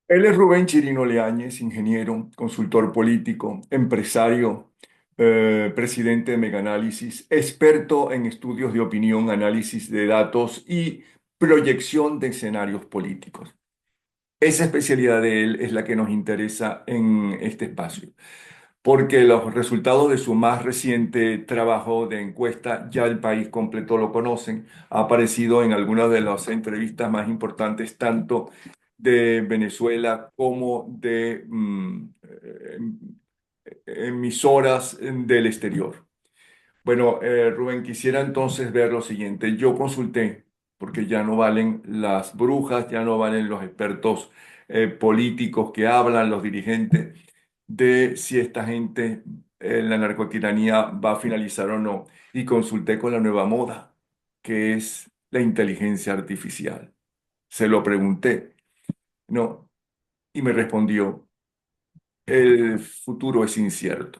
Él es Rubén Chirino Leáñez, ingeniero, consultor político, empresario, presidente de Meganálisis, experto en estudios de opinión, análisis de datos y proyección de escenarios políticos. Esa especialidad de él es la que nos interesa en este espacio, porque los resultados de su más reciente trabajo de encuesta, ya el país completo lo conocen, ha aparecido en algunas de las entrevistas más importantes, tanto de Venezuela como de emisoras del exterior. Bueno, Rubén, quisiera entonces ver lo siguiente. Yo consulté, porque ya no valen las brujas, ya no valen los expertos políticos que hablan, los dirigentes, de si esta gente, la narcotiranía va a finalizar o no. Y consulté con la nueva moda, que es la inteligencia artificial. Se lo pregunté, no, y me respondió, el futuro es incierto.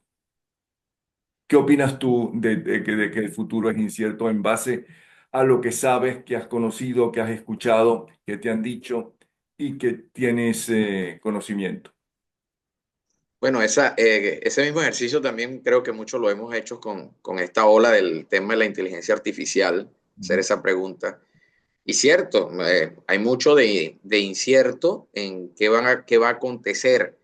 ¿Qué opinas tú de que el futuro es incierto en base a lo que sabes, que has conocido, que has escuchado, que te han dicho y que tienes conocimiento? Bueno, ese mismo ejercicio también creo que muchos lo hemos hecho con esta ola del tema de la inteligencia artificial, hacer Ujú. esa pregunta. Y cierto, hay mucho de incierto en qué va a acontecer.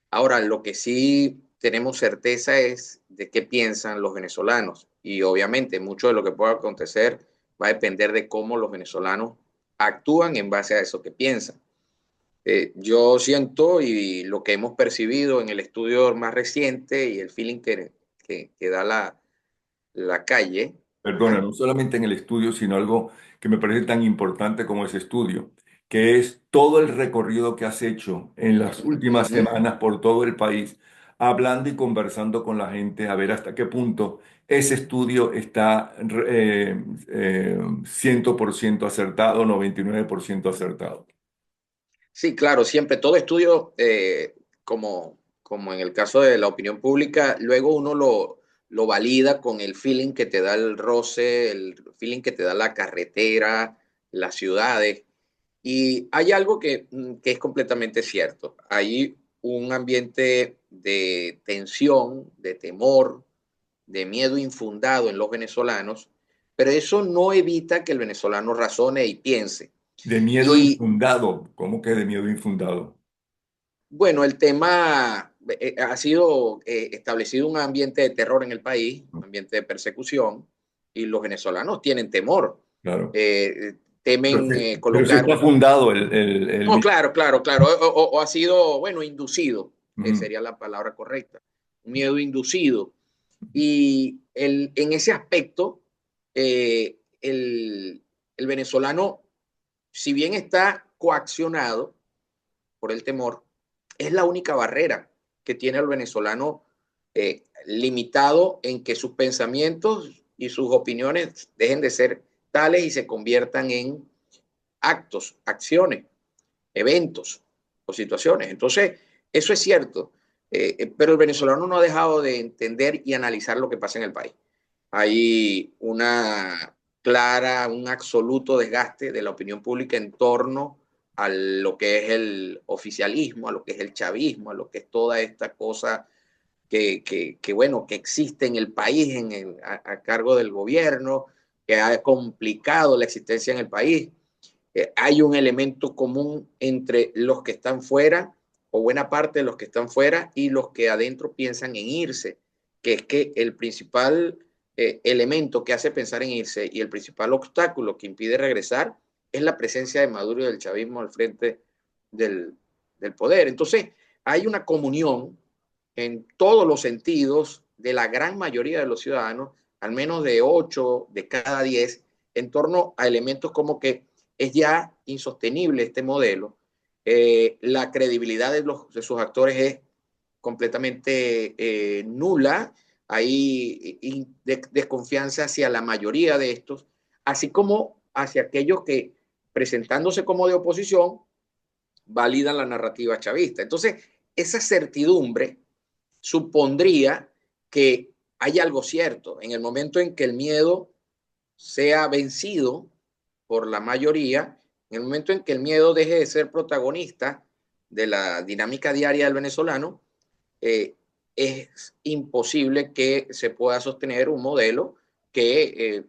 Ahora, lo que sí tenemos certeza es de qué piensan los venezolanos. Y obviamente mucho de lo que pueda acontecer va a depender de cómo los venezolanos actúan en base a eso que piensan. Yo siento y lo que hemos percibido en el estudio más reciente y el feeling que da la calle. Perdona, no solamente en el estudio, sino algo que me parece tan importante como ese estudio, que es todo el recorrido que has hecho en las últimas Ujú. semanas por todo el país, hablando y conversando con la gente, a ver hasta qué punto ese estudio está 100% acertado, 99% acertado. Sí, claro, siempre todo estudio, como en el caso de la opinión pública, luego uno lo valida con el feeling que te da el roce, el feeling que te da la carretera, las ciudades. Y hay algo que es completamente cierto. Hay un ambiente de tensión, de temor, de miedo infundado en los venezolanos, pero eso no evita que el venezolano razone y piense. De miedo Y infundado, ¿cómo que de miedo infundado? bueno, el tema ha sido establecido un ambiente de terror en el país, un ambiente de persecución, y los venezolanos tienen temor. Claro. Temen Pero sí está colocar. fundado el No, miedo. claro, claro, claro. O ha sido, bueno, inducido, Ujú. sería la palabra correcta. Un miedo inducido. Y en ese aspecto, el venezolano, si bien está coaccionado por el temor, es la única barrera que tiene el venezolano limitado en que sus pensamientos y sus opiniones dejen de ser tales y se conviertan en actos, acciones, eventos o situaciones. Entonces, eso es cierto, pero el venezolano no ha dejado de entender y analizar lo que pasa en el país. Hay una clara, un absoluto desgaste de la opinión pública en torno a lo que es el oficialismo, a lo que es el chavismo, a lo que es toda esta cosa bueno, que existe en el país a cargo del gobierno, que ha complicado la existencia en el país. Hay un elemento común entre los que están fuera, o buena parte de los que están fuera, y los que adentro piensan en irse, que es que el principal elemento que hace pensar en irse y el principal obstáculo que impide regresar es la presencia de Maduro y del chavismo al frente del, del poder. Entonces, hay una comunión en todos los sentidos de la gran mayoría de los ciudadanos, al menos de 8 de cada 10, en torno a elementos como que es ya insostenible este modelo. La credibilidad de sus actores es completamente nula. Hay desconfianza hacia la mayoría de estos, así como hacia aquellos que, presentándose como de oposición, validan la narrativa chavista. Entonces, esa certidumbre supondría que hay algo cierto. En el momento en que el miedo sea vencido por la mayoría, en el momento en que el miedo deje de ser protagonista, de la dinámica diaria del venezolano, es imposible que se pueda sostener un modelo que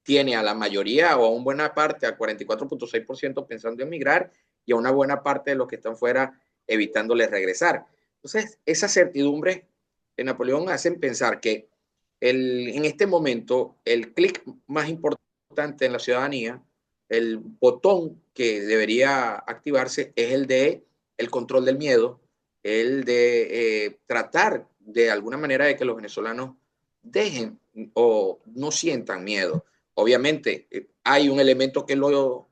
tiene a la mayoría o a una buena parte, al 44.6% pensando en migrar y a una buena parte de los que están fuera evitándoles regresar. Entonces, esas certidumbres de Napoleón hacen pensar que en este momento el clic más importante en la ciudadanía, el botón que debería activarse es el de el control del miedo, el de tratar de alguna manera de que los venezolanos dejen o no sientan miedo. Obviamente hay un elemento que lo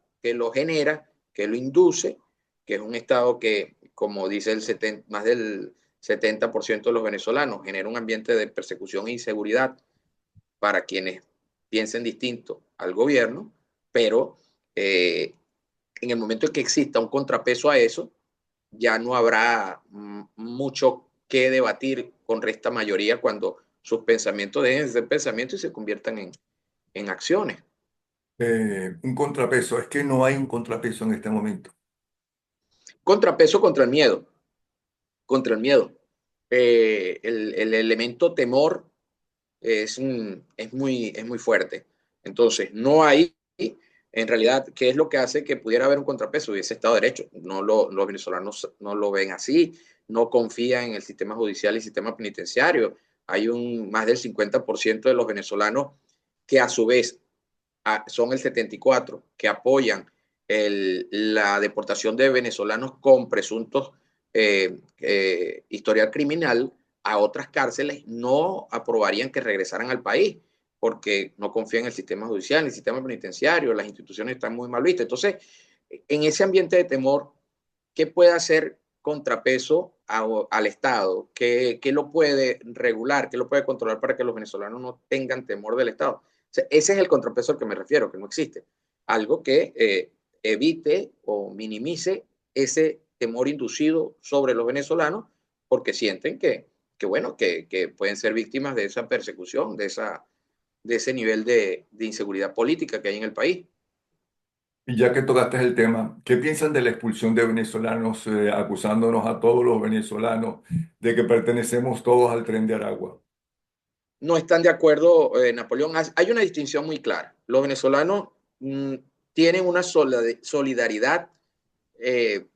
genera, que lo induce, que es un estado que, como dice más del 70% de los venezolanos, genera un ambiente de persecución e inseguridad para quienes piensen distinto al gobierno, pero en el momento en que exista un contrapeso a eso, ya no habrá mucho que debatir con esta mayoría cuando sus pensamientos dejen de ser pensamientos y se conviertan en acciones. Un contrapeso, es que no hay un contrapeso en este momento. Contrapeso contra el miedo. El elemento temor es muy fuerte. Entonces, no hay, en realidad, ¿qué es lo que hace que pudiera haber un contrapeso? Hubiese Estado de Derecho. Los venezolanos no lo ven así, no confían en el sistema judicial y sistema penitenciario. Hay más del 50% de los venezolanos que a su vez son el 74% que apoyan la deportación de venezolanos con presuntos historial criminal a otras cárceles, no aprobarían que regresaran al país porque no confían en el sistema judicial, en el sistema penitenciario, las instituciones están muy mal vistas. Entonces, en ese ambiente de temor, ¿qué puede hacer contrapeso al Estado? ¿Qué lo puede regular? ¿Qué lo puede controlar para que los venezolanos no tengan temor del Estado? O sea, ese es el contrapeso al que me refiero, que no existe. Algo que evite o minimice ese temor inducido sobre los venezolanos porque sienten bueno, que pueden ser víctimas de esa persecución, de ese nivel de inseguridad política que hay en el país. Y ya que tocaste el tema, ¿qué piensan de la expulsión de venezolanos, acusándonos a todos los venezolanos de que pertenecemos todos al Tren de Aragua? No están de acuerdo, Napoleón. Hay una distinción muy clara. Los venezolanos tienen una solidaridad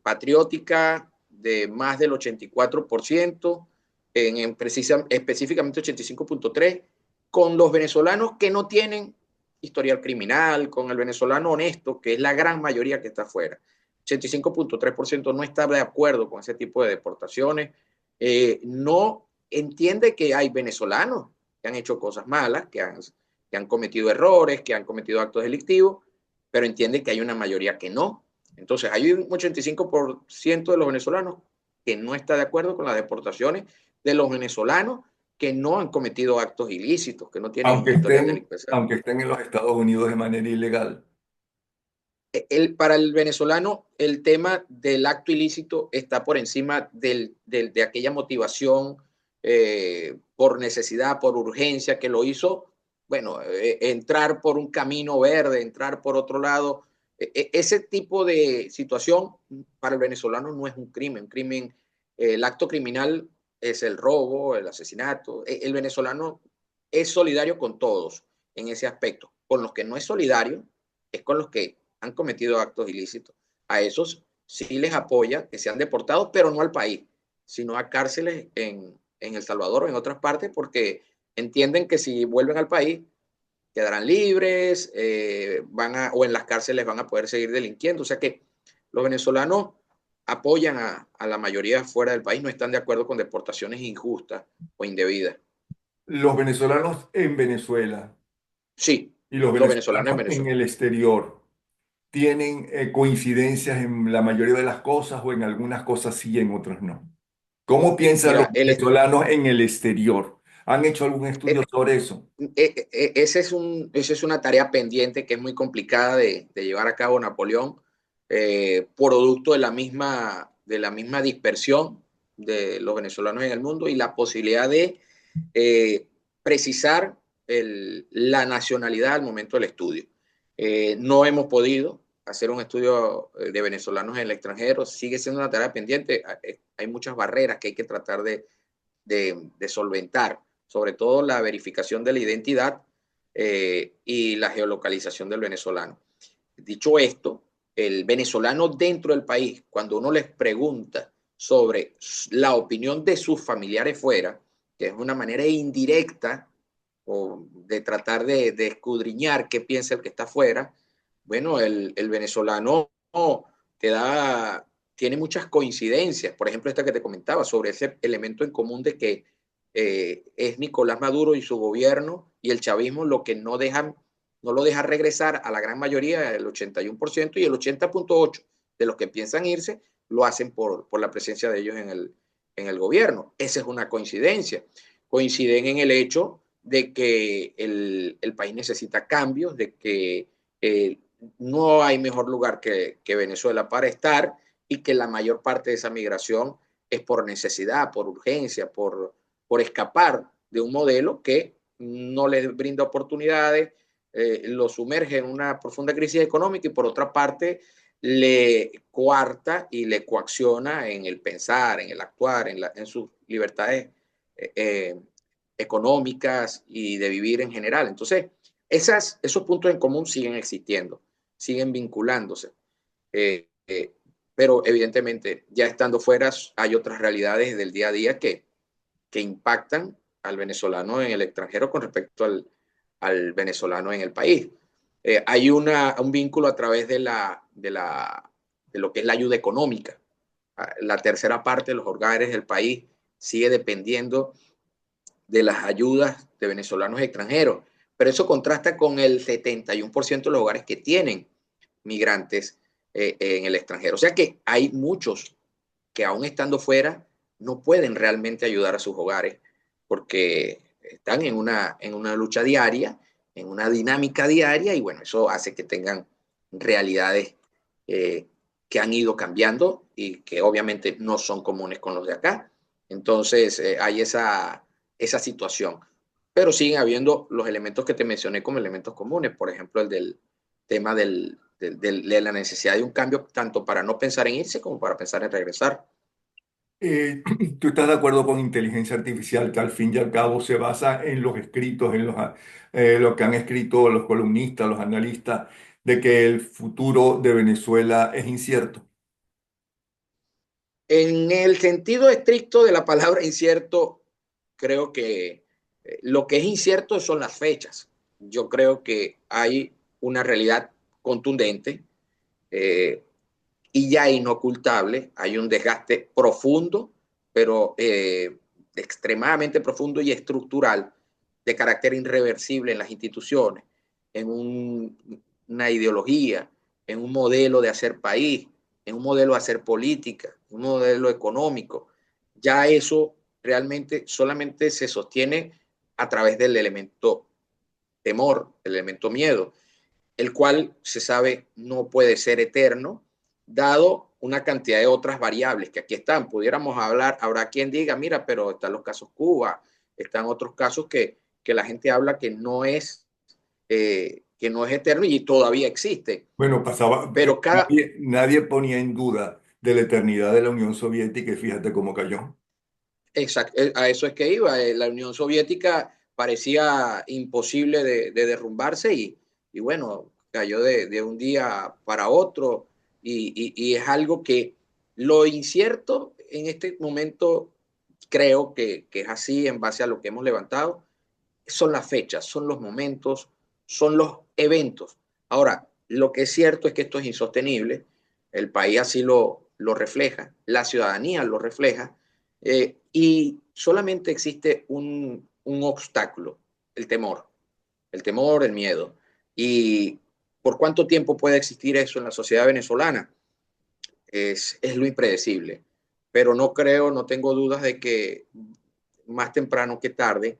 patriótica de más del 84%, específicamente 85.3%, con los venezolanos que no tienen historial criminal, con el venezolano honesto, que es la gran mayoría que está afuera. 85.3% no está de acuerdo con ese tipo de deportaciones, no entiende que hay venezolanos que han hecho cosas malas, que han cometido errores, que han cometido actos delictivos, pero entiende que hay una mayoría que no. Entonces, hay un 85% de los venezolanos que no está de acuerdo con las deportaciones de los venezolanos que no han cometido actos ilícitos, que no tienen historial delincuencial. Aunque estén en los Estados Unidos de manera ilegal. Para el venezolano, el tema del acto ilícito está por encima de aquella motivación por necesidad, por urgencia, que lo hizo, bueno, entrar por un camino verde, entrar por otro lado. Ese tipo de situación para el venezolano no es un crimen. El acto criminal es el robo, el asesinato. El venezolano es solidario con todos en ese aspecto. Con los que no es solidario es con los que han cometido actos ilícitos. A esos sí les apoya que sean deportados, pero no al país, sino a cárceles en El Salvador o en otras partes, porque entienden que si vuelven al país quedarán libres, o en las cárceles van a poder seguir delinquiendo. O sea que los venezolanos apoyan a la mayoría fuera del país, no están de acuerdo con deportaciones injustas o indebidas. Los venezolanos en Venezuela Sí, y los los venezolanos en venezolanos en Venezuela. el exterior tienen coincidencias en la mayoría de las cosas o en algunas cosas sí y en otras no. ¿Cómo piensan los Mira, venezolanos en el exterior? ¿Han hecho algún estudio sobre eso? esa es una tarea pendiente que es muy complicada de llevar a cabo Napoleón, producto de la misma dispersión de los venezolanos en el mundo y la posibilidad de precisar la nacionalidad al momento del estudio. No hemos podido. hacer un estudio de venezolanos en el extranjero, sigue siendo una tarea pendiente. Hay muchas barreras que hay que tratar de solventar, sobre todo la verificación de la identidad y la geolocalización del venezolano. Dicho esto, el venezolano dentro del país, cuando uno les pregunta sobre la opinión de sus familiares fuera, que es una manera indirecta o de tratar de escudriñar qué piensa el que está afuera, bueno, el venezolano te da, tiene muchas coincidencias. Por ejemplo, esta que te comentaba sobre ese elemento en común de que es Nicolás Maduro y su gobierno y el chavismo lo que no lo deja regresar a la gran mayoría, el 81%, y el 80,8% de los que piensan irse lo hacen por la presencia de ellos en el gobierno. Esa es una coincidencia. Coinciden en el hecho de que el país necesita cambios, de que no hay mejor lugar que Venezuela para estar y que la mayor parte de esa migración es por necesidad, por urgencia, por escapar de un modelo que no les brinda oportunidades, lo sumerge en una profunda crisis económica y por otra parte le coarta y le coacciona en el pensar, en el actuar, en sus libertades eh, económicas y de vivir en general. Entonces, esos puntos en común siguen existiendo, siguen vinculándose. Eh, eh, pero evidentemente, ya estando fuera, hay otras realidades del día a día que impactan al venezolano en el extranjero con respecto al venezolano en el país. Hay un vínculo a través de lo que es la ayuda económica. La tercera parte de los hogares del país sigue dependiendo de las ayudas de venezolanos extranjeros, pero eso contrasta con el 71% de los hogares que tienen migrantes en el extranjero. O sea que hay muchos que aún estando fuera no pueden realmente ayudar a sus hogares porque están en una lucha diaria, en una dinámica diaria y bueno, eso hace que tengan realidades que han ido cambiando y que obviamente no son comunes con los de acá. Entonces hay esa situación. Pero siguen habiendo los elementos que te mencioné como elementos comunes, por ejemplo, el del tema de la necesidad de un cambio, tanto para no pensar en irse como para pensar en regresar. ¿Tú estás de acuerdo con inteligencia artificial que al fin y al cabo se basa en los escritos, en lo que han escrito los columnistas, los analistas, de que el futuro de Venezuela es incierto? En el sentido estricto de la palabra incierto, creo que lo que es incierto son las fechas. Yo creo que hay una realidad contundente eh, y ya inocultable. Hay un desgaste profundo, pero extremadamente profundo y estructural de carácter irreversible en las instituciones, en una ideología, en un modelo de hacer país, en un modelo de hacer política, un modelo económico. Ya eso realmente solamente se sostiene a través del elemento temor, el elemento miedo, el cual se sabe no puede ser eterno, dado una cantidad de otras variables que aquí están. Pudiéramos hablar, habrá quien diga, mira, pero están los casos Cuba, están otros casos que la gente habla que no es eterno y todavía existe. Bueno, pasaba, Pero nadie ponía en duda de la eternidad de la Unión Soviética y fíjate cómo cayó. exacto, a eso es que iba. La Unión Soviética parecía imposible de derrumbarse y bueno, cayó de un día para otro y es algo que lo incierto en este momento creo que es así en base a lo que hemos levantado, son las fechas, son los momentos, son los eventos. Ahora, lo que es cierto es que esto es insostenible, el país así lo refleja, la ciudadanía lo refleja, y solamente existe un obstáculo, el temor, el miedo. ¿Y por cuánto tiempo puede existir eso en la sociedad venezolana? Es lo impredecible, pero no creo, no tengo dudas de que más temprano que tarde,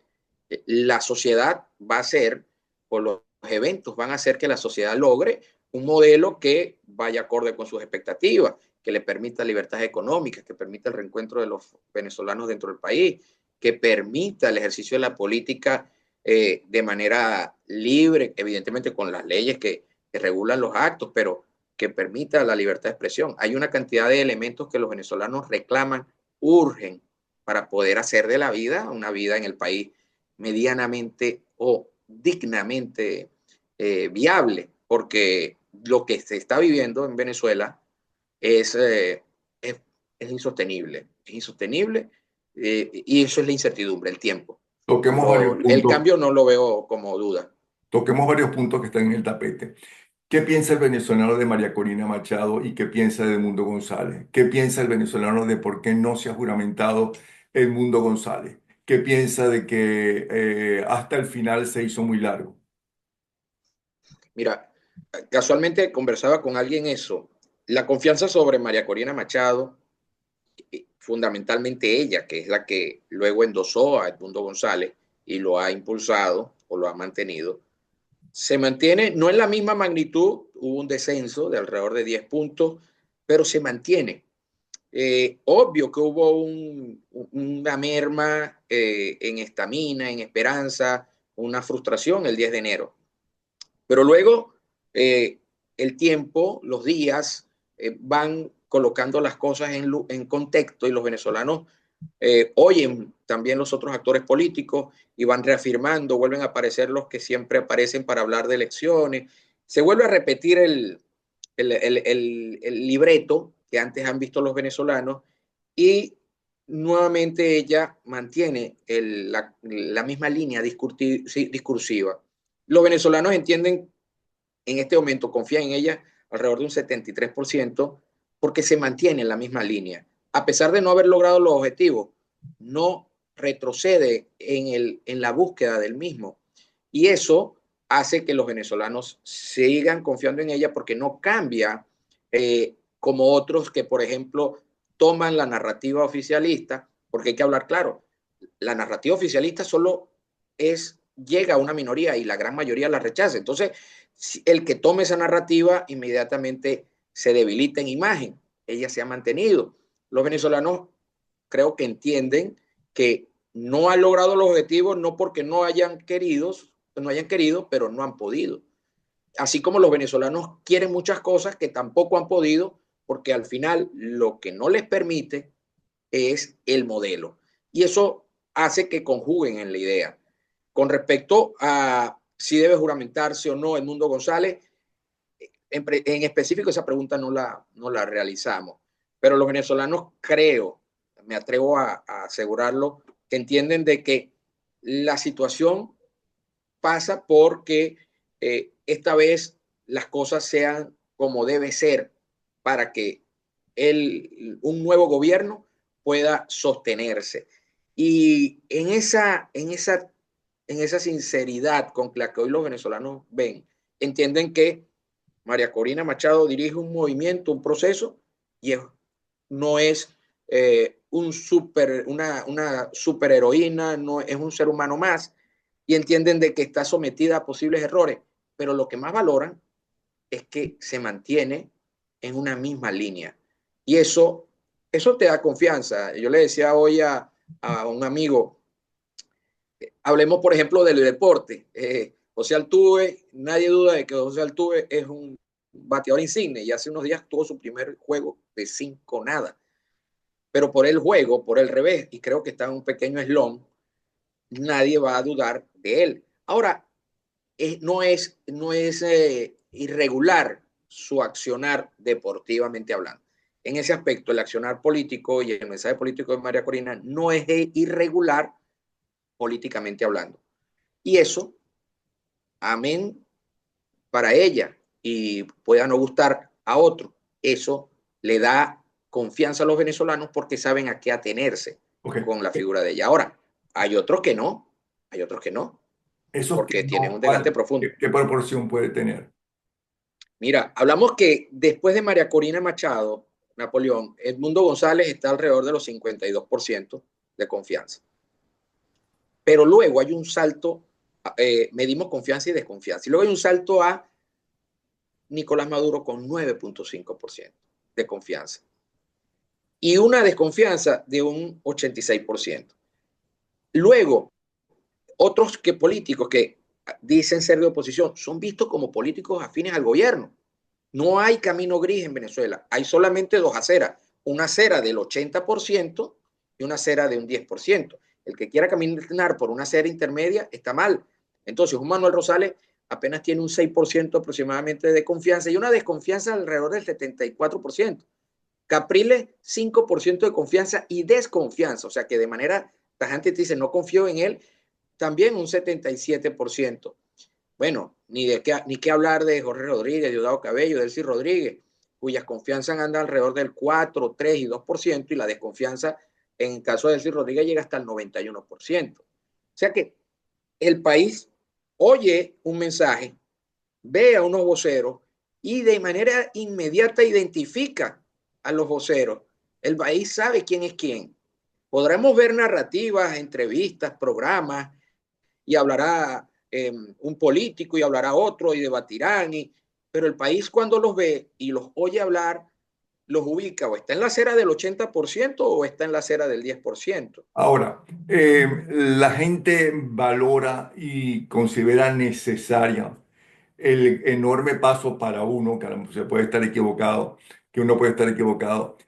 la sociedad va a ser, o los eventos van a hacer que la sociedad logre un modelo que vaya acorde con sus expectativas, que le permita libertades económicas, que permita el reencuentro de los venezolanos dentro del país, que permita el ejercicio de la política de manera libre, evidentemente con las leyes que regulan los actos, pero que permita la libertad de expresión. Hay una cantidad de elementos que los venezolanos reclaman, urgen, para poder hacer de la vida una vida en el país medianamente o dignamente viable, porque lo que se está viviendo en Venezuela es, es insostenible, es insostenible, y eso es la incertidumbre, el tiempo. Toquemos varios El puntos, cambio no lo veo como duda. toquemos varios puntos que están en el tapete. ¿Qué piensa el venezolano de María Corina Machado y qué piensa de Edmundo González? ¿Qué piensa el venezolano de por qué no se ha juramentado Edmundo González? ¿Qué piensa de que hasta el final se hizo muy largo? Mira, casualmente conversaba con alguien eso. La confianza sobre María Corina Machado, fundamentalmente ella, que es la que luego endosó a Edmundo González y lo ha impulsado o lo ha mantenido, se mantiene, no en la misma magnitud, hubo un descenso de alrededor de 10 puntos, pero se mantiene. Obvio que hubo una merma en estamina, en esperanza, una frustración el 10 de enero. Pero luego eh, el tiempo, los días, van colocando las cosas en contexto y los venezolanos oyen también los otros actores políticos y van reafirmando, vuelven a aparecer los que siempre aparecen para hablar de elecciones. Se vuelve a repetir el libreto que antes han visto los venezolanos y nuevamente ella mantiene la misma línea discursiva. Los venezolanos entienden en este momento, confían en ella alrededor de un 73% porque se mantiene en la misma línea. A pesar de no haber logrado los objetivos, no retrocede en la búsqueda del mismo. Y eso hace que los venezolanos sigan confiando en ella porque no cambia como otros que, por ejemplo, toman la narrativa oficialista, porque hay que hablar claro, la narrativa oficialista solo llega a una minoría y la gran mayoría la rechaza. Entonces, el que tome esa narrativa inmediatamente se debilita en imagen. Ella se ha mantenido. Los venezolanos creo que entienden que no han logrado los objetivos no porque no hayan querido, pero no han podido. Así como los venezolanos quieren muchas cosas que tampoco han podido, porque al final lo que no les permite es el modelo. Y eso hace que conjuguen en la idea. Con respecto a si debe juramentarse o no Edmundo González, en específico esa pregunta no la realizamos. Pero los venezolanos creo, me atrevo a asegurarlo, que entienden de que la situación pasa porque esta vez las cosas sean como debe ser para que un nuevo gobierno pueda sostenerse. Y en esa sinceridad con la que hoy los venezolanos ven, entienden que María Corina Machado dirige un movimiento, un proceso, y no es una superheroína, no es un ser humano más, y entienden de que está sometida a posibles errores, pero lo que más valoran es que se mantiene en una misma línea. Y eso te da confianza. Yo le decía hoy a un amigo, hablemos por ejemplo del deporte. José Altuve, nadie duda de que José Altuve es un bateador insigne y hace unos días tuvo su primer juego de 5-0. Pero por el juego, por el revés, y creo que está en un pequeño slump, nadie va a dudar de él. Ahora, no es irregular su accionar deportivamente hablando. En ese aspecto, el accionar político y el mensaje político de María Corina no es irregular políticamente hablando. Y eso, amén, para ella y pueda no gustar a otro, eso le da confianza a los venezolanos porque saben a qué atenerse Okay. con la figura de ella. Ahora, hay otros que no, Esos que porque tienen no, un desgaste ¿qué, profundo. qué proporción puede tener? Mira, hablamos que después de María Corina Machado, Napoleón, Edmundo González está alrededor de los 52% de confianza. Pero luego hay un salto, medimos confianza y desconfianza. Y luego hay un salto a Nicolás Maduro con 9.5% de confianza. Y una desconfianza de un 86%. Luego, otros políticos que dicen ser de oposición son vistos como políticos afines al gobierno. No hay camino gris en Venezuela. Hay solamente dos aceras. Una acera del 80% y una acera de un 10%. El que quiera caminar por una acera intermedia está mal. Entonces, un Manuel Rosales apenas tiene un 6% aproximadamente de confianza y una desconfianza alrededor del 74%. Capriles, 5% de confianza y desconfianza. O sea que de manera tajante te dice, no confío en él, también un 77%. Bueno, ni qué hablar de Jorge Rodríguez, Diosdado Cabello, Delcy Rodríguez, cuyas confianzas andan alrededor del 4, 3 y 2%, y la desconfianza en el caso de Delcy Rodríguez llega hasta el 91%. O sea que el país oye un mensaje, ve a unos voceros y de manera inmediata identifica a los voceros. El país sabe quién es quién. Podremos ver narrativas, entrevistas, programas, y hablará un político y hablará otro y debatirán, pero el país cuando los ve y los oye hablar, los ubica o está en la acera del 80% o está en la acera del 10%. Ahora, la gente valora y considera necesaria el enorme paso para uno, que se puede estar equivocado, que uno puede estar equivocado,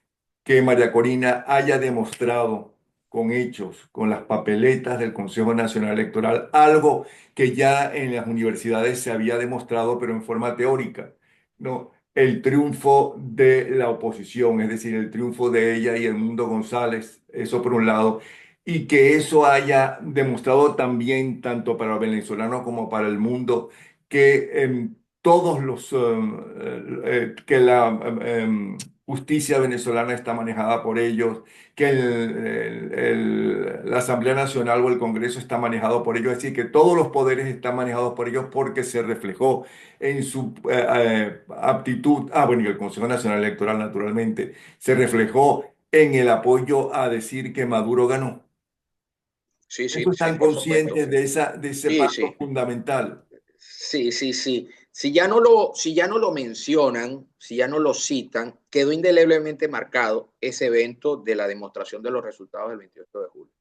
que María Corina haya demostrado con hechos, con las papeletas del Consejo Nacional Electoral, algo que ya en las universidades se había demostrado, pero en forma teórica, ¿no? El triunfo de la oposición, es decir, el triunfo de ella y Edmundo González, eso por un lado, y que eso haya demostrado también, tanto para los venezolanos como para el mundo, que todos los, que la justicia venezolana está manejada por ellos, que la Asamblea Nacional o el Congreso está manejado por ellos, es decir, que todos los poderes están manejados por ellos porque se reflejó en su aptitud, bueno, y el Consejo Nacional Electoral naturalmente, se reflejó en el apoyo a decir que Maduro ganó. Sí, sí, ¿Eso sí, están por supuesto. conscientes de de ese Sí, paso sí, fundamental? sí, sí, sí. Si ya no lo mencionan, si ya no lo citan, quedó indeleblemente marcado ese evento de la demostración de los resultados del 28 de julio.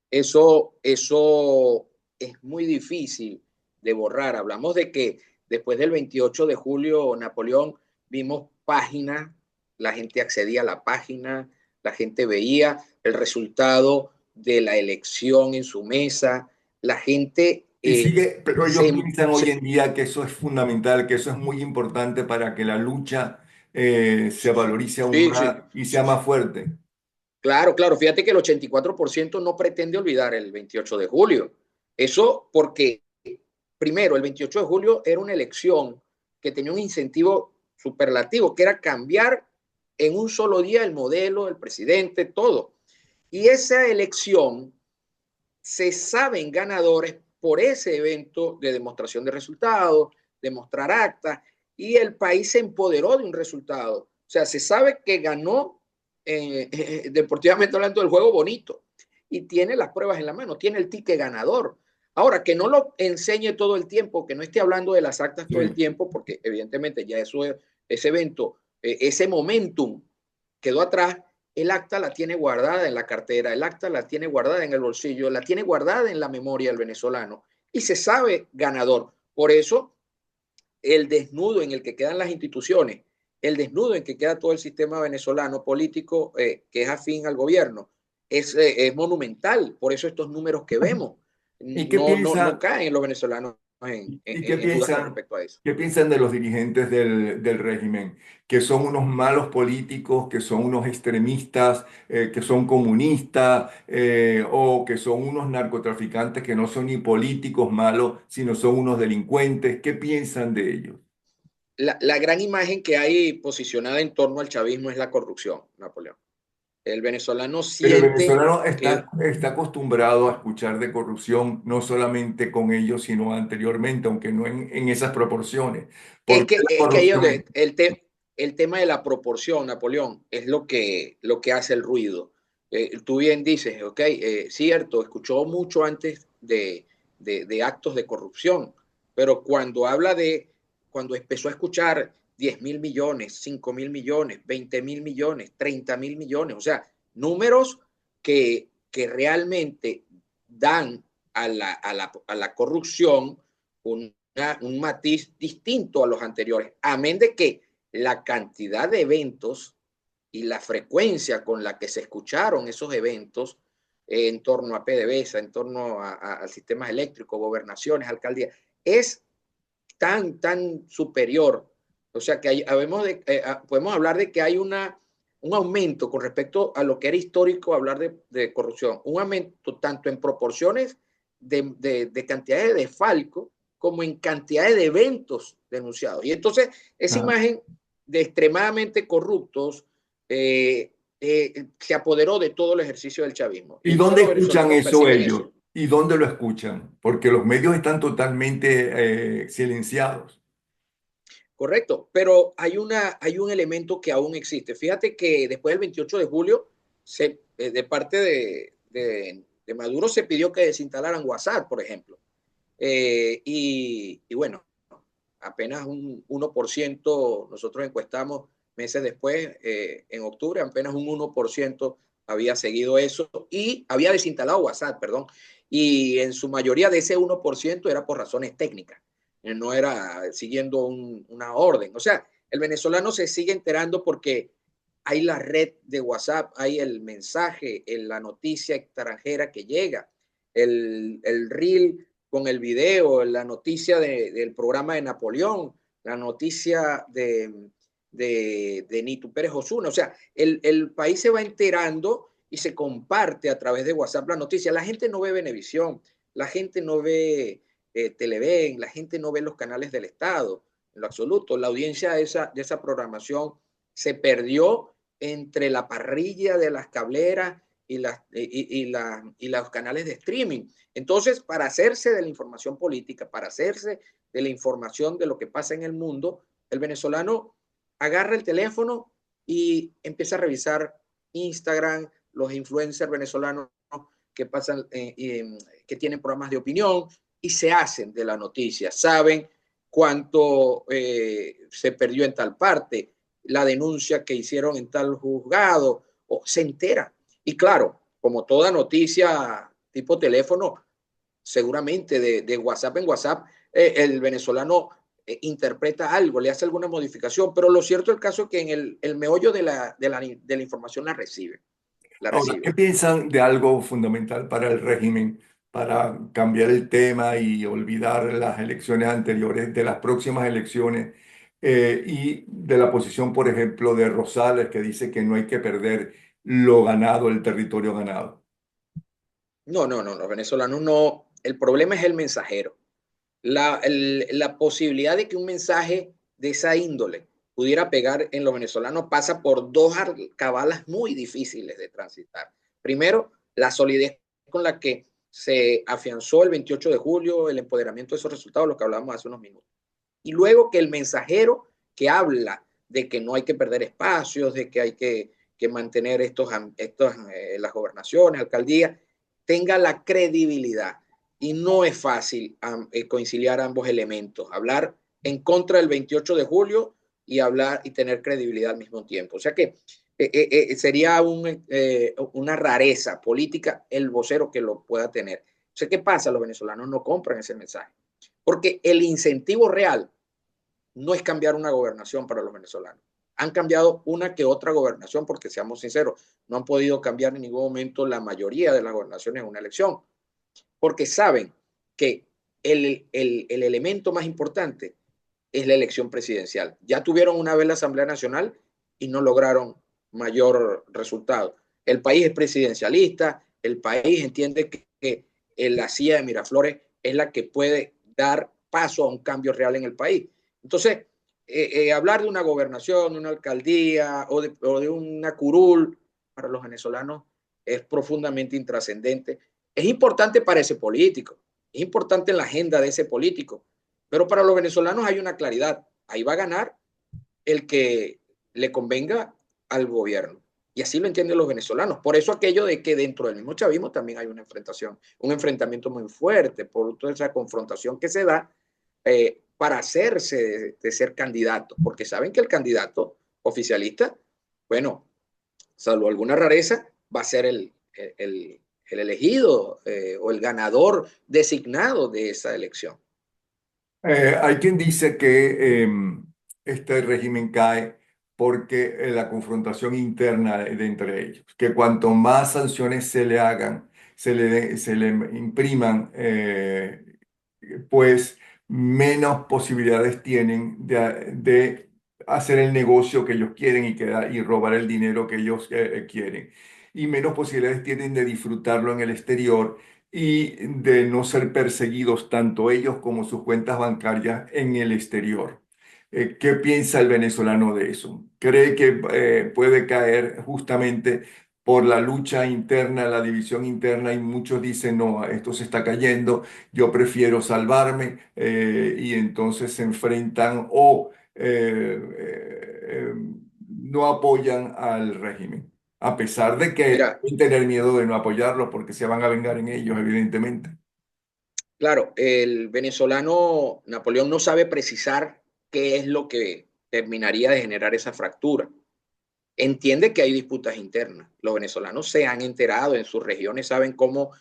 Eso es muy difícil de borrar. Hablamos de que después del 28 de julio, Napoleón, vimos páginas, la gente accedía a la página, la gente veía el resultado de la elección en su mesa, la gente Y sigue, pero ellos se, piensan hoy se, en día que eso es fundamental, que eso es muy importante para que la lucha se valorice aún sí, sí, más y sea más fuerte. claro, claro. Fíjate que el 84% no pretende olvidar el 28 de julio. Eso porque, primero, el 28 de julio era una elección que tenía un incentivo superlativo, que era cambiar en un solo día el modelo, el presidente, todo. Y esa elección se saben ganadores por ese evento de demostración de resultados, demostrar actas, y el país se empoderó de un resultado. O sea, se sabe que ganó deportivamente hablando del juego bonito y tiene las pruebas en la mano, tiene el ticket ganador. Ahora, que no lo enseñe todo el tiempo, que no esté hablando de las actas todo el Sí. tiempo, porque evidentemente ya eso, ese evento, ese momentum quedó atrás. El acta la tiene guardada en la cartera, el acta la tiene guardada en el bolsillo, la tiene guardada en la memoria del venezolano y se sabe ganador. Por eso, el desnudo en el que quedan las instituciones, el desnudo en que queda todo el sistema venezolano político que es afín al gobierno, es monumental. Por eso estos números que vemos ¿Y qué no piensa? caen los venezolanos ¿Y qué en dudas con piensan? respecto a eso. ¿Qué piensan de los dirigentes del régimen? Que son unos malos políticos, que son unos extremistas, que son comunistas, o que son unos narcotraficantes que no son ni políticos malos, sino son unos delincuentes. ¿Qué piensan de ellos? La gran imagen que hay posicionada en torno al chavismo es la corrupción, Napoleón. El venezolano Pero el siente venezolano que está acostumbrado a escuchar de corrupción, no solamente con ellos, sino anteriormente, aunque no en esas proporciones. ¿Por qué la es que ahí es corrupción? donde el tema de la proporción, Napoleón, es lo que hace el ruido. Tú bien dices, ok, cierto, escuchó mucho antes de actos de corrupción, pero cuando empezó a escuchar 10.000 millones, 5.000 millones, 20.000 millones, 30.000 millones, o sea, números que realmente dan a la corrupción un matiz distinto a los anteriores. Amén de que la cantidad de eventos y la frecuencia con la que se escucharon esos eventos en torno a PDVSA, en torno a sistemas eléctricos, gobernaciones, alcaldías, es tan superior. O sea que podemos hablar de que hay un aumento con respecto a lo que era histórico hablar de corrupción, un aumento tanto en proporciones de cantidades de desfalco como en cantidades de eventos denunciados. Y entonces esa Ah. imagen de extremadamente corruptos se apoderó de todo el ejercicio del chavismo. Y ¿Y entonces dónde los escuchan venezolanos eso perciben ellos? eso. ¿Y dónde lo escuchan? Porque los medios están totalmente silenciados. Correcto, pero hay un elemento que aún existe. Fíjate que después del 28 de julio, de parte de Maduro se pidió que desinstalaran WhatsApp, por ejemplo. Y bueno, apenas un 1%, nosotros encuestamos meses después, en octubre, apenas un 1% había seguido eso y había desinstalado WhatsApp, perdón. Y en su mayoría de ese 1% era por razones técnicas, no era siguiendo una orden. O sea, el venezolano se sigue enterando porque hay la red de WhatsApp, hay el mensaje, la noticia extranjera que llega, el reel con el video, la noticia del programa de Napoleón, la noticia de Nito Pérez Osuna. O sea, el país se va enterando y se comparte a través de WhatsApp la noticia. La gente no ve Venevisión, la gente no ve Televen, la gente no ve los canales del Estado, en lo absoluto. La audiencia de esa programación se perdió entre la parrilla de las cableras y los canales de streaming. Entonces, para hacerse de la información política, para hacerse de la información de lo que pasa en el mundo, el venezolano agarra el teléfono y empieza a revisar Instagram, los influencers venezolanos que pasan, que tienen programas de opinión y se hacen de la noticia, saben cuánto se perdió en tal parte, la denuncia que hicieron en tal juzgado, o se entera. Y claro, como toda noticia tipo teléfono, seguramente de WhatsApp en WhatsApp, el venezolano interpreta algo, le hace alguna modificación, pero lo cierto del caso es que en el meollo de la información la recibe, la Ahora, ¿qué recibe. piensan de algo fundamental para el régimen, para cambiar el tema y olvidar las elecciones anteriores, de las próximas elecciones, y de la posición, por ejemplo, de Rosales, que dice que no hay que perder lo ganado, el territorio ganado? No, los venezolanos no, el problema es el mensajero. La posibilidad de que un mensaje de esa índole pudiera pegar en los venezolanos pasa por dos cabalas muy difíciles de transitar. Primero, la solidez con la que se afianzó el 28 de julio, el empoderamiento de esos resultados, lo que hablábamos hace unos minutos. Y luego que el mensajero que habla de que no hay que perder espacios, de que hay que mantener las gobernaciones, alcaldías, tenga la credibilidad. Y no es fácil conciliar ambos elementos, hablar en contra del 28 de julio y hablar y tener credibilidad al mismo tiempo. O sea que sería una rareza política el vocero que lo pueda tener. O sea, ¿qué pasa? Los venezolanos no compran ese mensaje. Porque el incentivo real no es cambiar una gobernación para los venezolanos. Han cambiado una que otra gobernación, porque seamos sinceros, no han podido cambiar en ningún momento la mayoría de las gobernaciones en una elección, porque saben que el elemento más importante es la elección presidencial. Ya tuvieron una vez la Asamblea Nacional y no lograron mayor resultado. El país es presidencialista, el país entiende que la silla de Miraflores es la que puede dar paso a un cambio real en el país. Entonces, hablar de una gobernación, de una alcaldía o de una curul para los venezolanos es profundamente intrascendente. Es importante para ese político, es importante en la agenda de ese político, pero para los venezolanos hay una claridad. Ahí va a ganar el que le convenga al gobierno. Y así lo entienden los venezolanos. Por eso aquello de que dentro del mismo chavismo también hay una enfrentación, un enfrentamiento muy fuerte por toda esa confrontación que se da para hacerse de ser candidato, porque saben que el candidato oficialista, bueno, salvo alguna rareza, va a ser el elegido o el ganador designado de esa elección. Hay quien dice que este régimen cae porque la confrontación interna de entre ellos, que cuanto más sanciones se le hagan, se le impriman, pues menos posibilidades tienen de hacer el negocio que ellos quieren y robar el dinero que ellos quieren. Y menos posibilidades tienen de disfrutarlo en el exterior y de no ser perseguidos tanto ellos como sus cuentas bancarias en el exterior. ¿Qué piensa el venezolano de eso? ¿Cree que puede caer justamente por la lucha interna, la división interna, y muchos dicen, no, esto se está cayendo, yo prefiero salvarme, y entonces se enfrentan o no apoyan al régimen, a pesar de que Mira, deben tener miedo de no apoyarlo porque se van a vengar en ellos, evidentemente? claro, el venezolano Napoleón no sabe precisar qué es lo que terminaría de generar esa fractura. Entiende que hay disputas internas. Los venezolanos se han enterado en sus regiones, saben cómo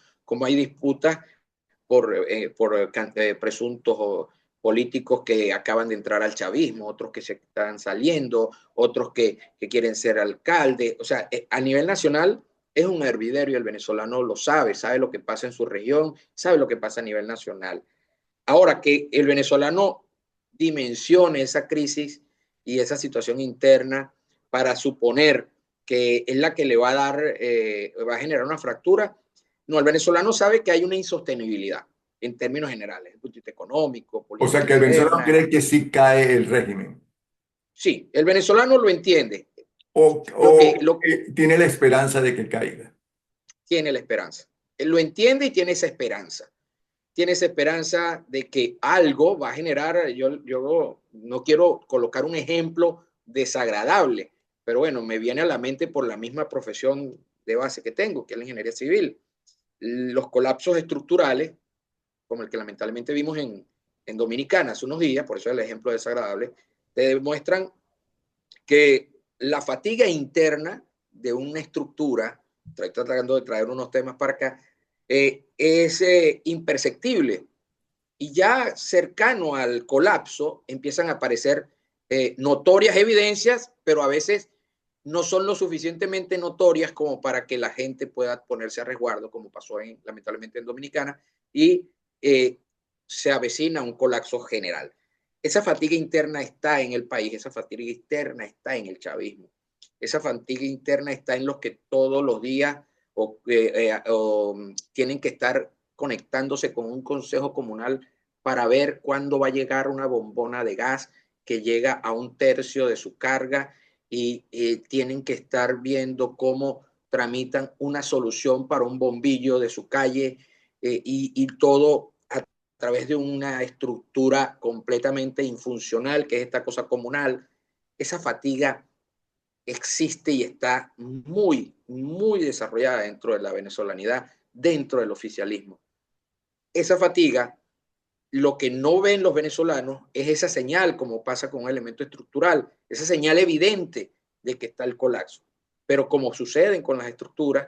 hay disputas por presuntos políticos que acaban de entrar al chavismo, otros que se están saliendo, otros que quieren ser alcalde. O sea, a nivel nacional es un hervidero y el venezolano lo sabe, sabe lo que pasa en su región, sabe lo que pasa a nivel nacional. Ahora, que el venezolano dimensione esa crisis y esa situación interna para suponer que es la que le va a dar, va a generar una fractura. No, el venezolano sabe que hay una insostenibilidad en términos generales, desde el punto de vista económico, O sea política que el venezolano interna. cree que sí cae el régimen, Sí, el venezolano lo entiende. Lo que o tiene la esperanza de que caiga. tiene la esperanza. Él lo entiende y tiene esa esperanza. Tiene esa esperanza de que algo va a generar, yo no quiero colocar un ejemplo desagradable, pero bueno, me viene a la mente por la misma profesión de base que tengo, que es la ingeniería civil. Los colapsos estructurales, como el que lamentablemente vimos en Dominicana hace unos días, por eso es el ejemplo desagradable, te demuestran que la fatiga interna de una estructura, estoy tratando de traer unos temas para acá, es imperceptible. Y ya cercano al colapso empiezan a aparecer notorias evidencias, pero a veces no son lo suficientemente notorias como para que la gente pueda ponerse a resguardo, como pasó lamentablemente en Dominicana, y eh, se avecina un colapso general. Esa fatiga interna está en el país, esa fatiga interna está en el chavismo, esa fatiga interna está en los que todos los días tienen que estar conectándose con un consejo comunal para ver cuándo va a llegar una bombona de gas que llega a un tercio de su carga y tienen que estar viendo cómo tramitan una solución para un bombillo de su calle y todo a través de una estructura completamente infuncional, que es esta cosa comunal. Esa fatiga existe y está muy desarrollada dentro de la venezolanidad, dentro del oficialismo. Esa fatiga, lo que no ven los venezolanos es esa señal, como pasa con un elemento estructural, esa señal evidente de que está el colapso. Pero como suceden con las estructuras,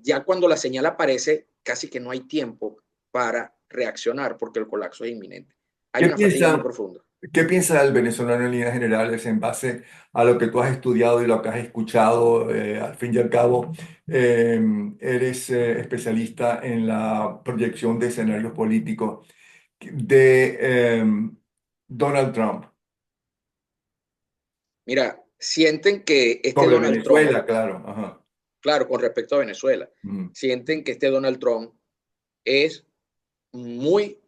ya cuando la señal aparece, casi que no hay tiempo para reaccionar porque el colapso es inminente. Hay ¿Qué una fatiga muy piensa, profunda. qué piensa el venezolano en líneas generales en base a lo que tú has estudiado y lo que has escuchado? Al fin y al cabo, eh, eres especialista en la proyección de escenarios políticos de Donald Trump Mira, sienten que este sobre Donald Trump, Venezuela, claro. Ajá. claro, con respecto a Venezuela, Mm. sienten que este Donald Trump es muy,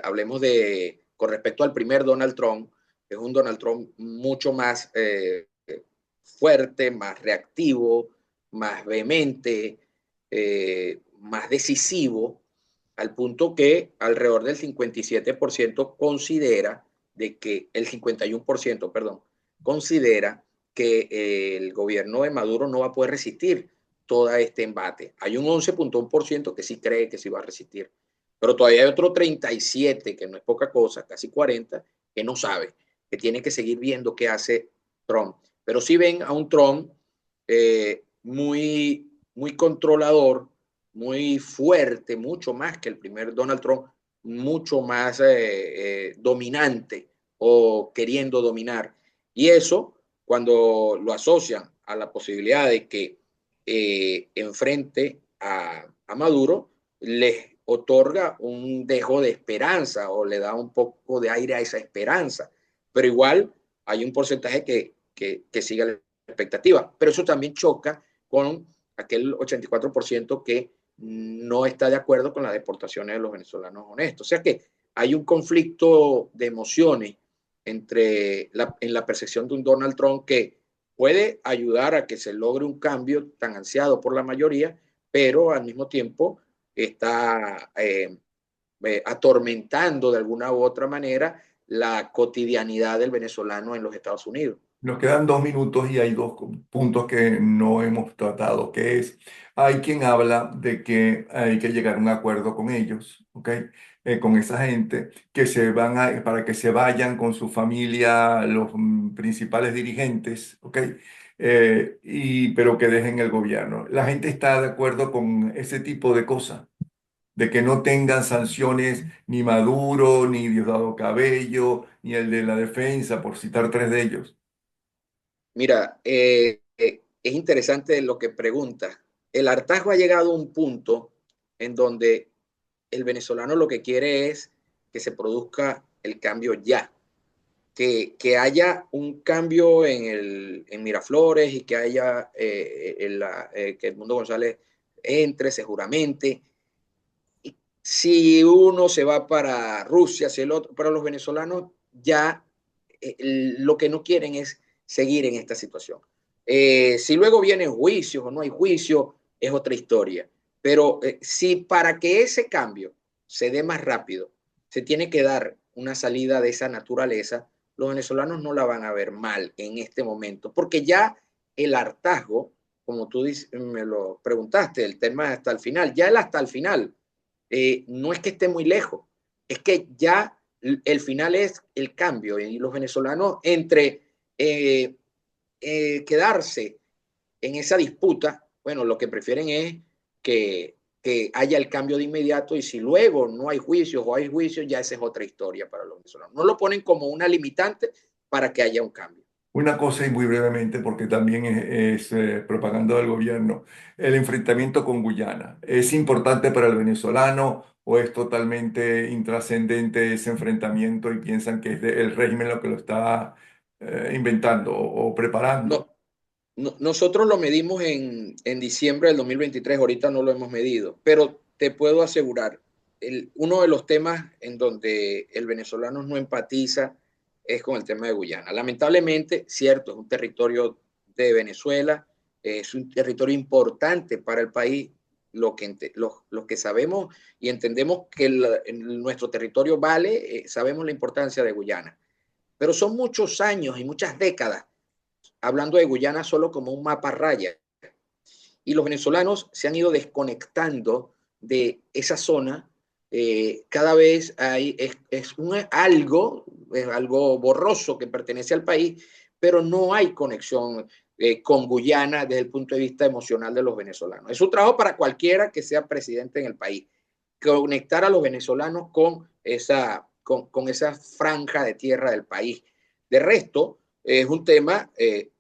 hablemos de, con respecto al primer Donald Trump, es un Donald Trump mucho más fuerte, más reactivo, más vehemente, más decisivo, al punto que alrededor del 57% considera de que el 51%, perdón, considera que el gobierno de Maduro no va a poder resistir todo este embate. Hay un 11.1% que sí cree que sí va a resistir, pero todavía hay otro 37%, que no es poca cosa, casi 40%, que no sabe, que tiene que seguir viendo qué hace Trump. Pero sí ven a un Trump muy controlador, muy fuerte, mucho más que el primer Donald Trump, mucho más dominante o queriendo dominar. Y eso, cuando lo asocian a la posibilidad de que enfrente a Maduro, les otorga un dejo de esperanza o le da un poco de aire a esa esperanza. Pero igual hay un porcentaje que sigue la expectativa. Pero eso también choca con aquel 84% que no está de acuerdo con las deportaciones de los venezolanos honestos. O sea que hay un conflicto de emociones en la percepción de un Donald Trump que puede ayudar a que se logre un cambio tan ansiado por la mayoría, pero al mismo tiempo está atormentando de alguna u otra manera la cotidianidad del venezolano en los Estados Unidos. Nos quedan 2 minutos y hay dos puntos que no hemos tratado, que es, hay quien habla de que hay que llegar a un acuerdo con ellos, ¿ok? Con esa gente, que se van para que se vayan con su familia los principales dirigentes, ¿ok? Pero que dejen el gobierno. La gente está de acuerdo con ese tipo de cosas, de que no tengan sanciones ni Maduro, ni Diosdado Cabello, ni el de la defensa, por citar tres de ellos. Mira, es interesante lo que pregunta. El hartazgo ha llegado a un punto en donde el venezolano lo que quiere es que se produzca el cambio ya, que haya un cambio en Miraflores y que haya que Edmundo González entre, se juramente. Y si uno se va para Rusia, si el otro, para los venezolanos ya lo que no quieren es seguir en esta situación. Si luego vienen juicios o no hay juicio, es otra historia. Pero si para que ese cambio se dé más rápido, se tiene que dar una salida de esa naturaleza, los venezolanos no la van a ver mal en este momento, porque ya el hartazgo, como tú me lo preguntaste, el tema hasta el final, ya el hasta el final, no es que esté muy lejos, es que ya el final es el cambio y los venezolanos entre quedarse en esa disputa, bueno, lo que prefieren es que haya el cambio de inmediato y si luego no hay juicios o hay juicios, ya esa es otra historia para los venezolanos. No lo ponen como una limitante para que haya un cambio. Una cosa y muy brevemente, porque también es propaganda del gobierno, el enfrentamiento con Guyana. ¿Es importante para el venezolano o es totalmente intrascendente ese enfrentamiento y piensan que es el régimen lo que lo está inventando o preparando? No, nosotros lo medimos en diciembre del 2023, ahorita no lo hemos medido, pero te puedo asegurar, uno de los temas en donde el venezolano no empatiza es con el tema de Guyana. Lamentablemente, cierto, es un territorio de Venezuela, es un territorio importante para el país, lo que sabemos y entendemos que nuestro territorio vale, sabemos la importancia de Guyana, pero son muchos años y muchas décadas hablando de Guyana solo como un mapa raya. Y los venezolanos se han ido desconectando de esa zona. Cada vez es algo borroso que pertenece al país, pero no hay conexión con Guyana desde el punto de vista emocional de los venezolanos. Es un trabajo para cualquiera que sea presidente en el país, conectar a los venezolanos con esa franja de tierra del país. De resto, es un tema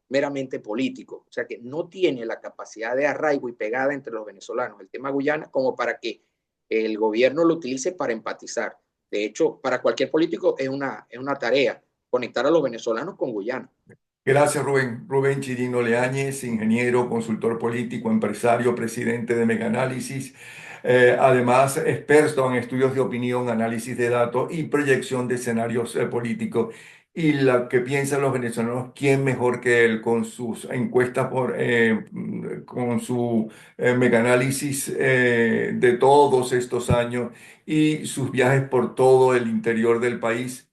meramente político, o sea que no tiene la capacidad de arraigo y pegada entre los venezolanos, el tema Guyana, como para que el gobierno lo utilice para empatizar. De hecho, para cualquier político es una tarea conectar a los venezolanos con Guyana. Gracias, Rubén. Rubén Chirino Leáñez, ingeniero, consultor político, empresario, presidente de Megaanálisis. Además, experto en estudios de opinión, análisis de datos y proyección de escenarios políticos. Y la que piensan los venezolanos, ¿quién mejor que él con sus encuestas con su Megaanálisis de todos estos años y sus viajes por todo el interior del país?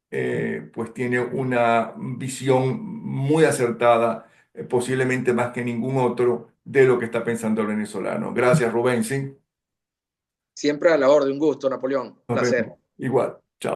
Pues tiene una visión muy acertada, posiblemente más que ningún otro, de lo que está pensando el venezolano. Gracias, Rubén, sí. Siempre a la orden, un gusto, Napoleón, Nos placer. vemos. Igual. Chao.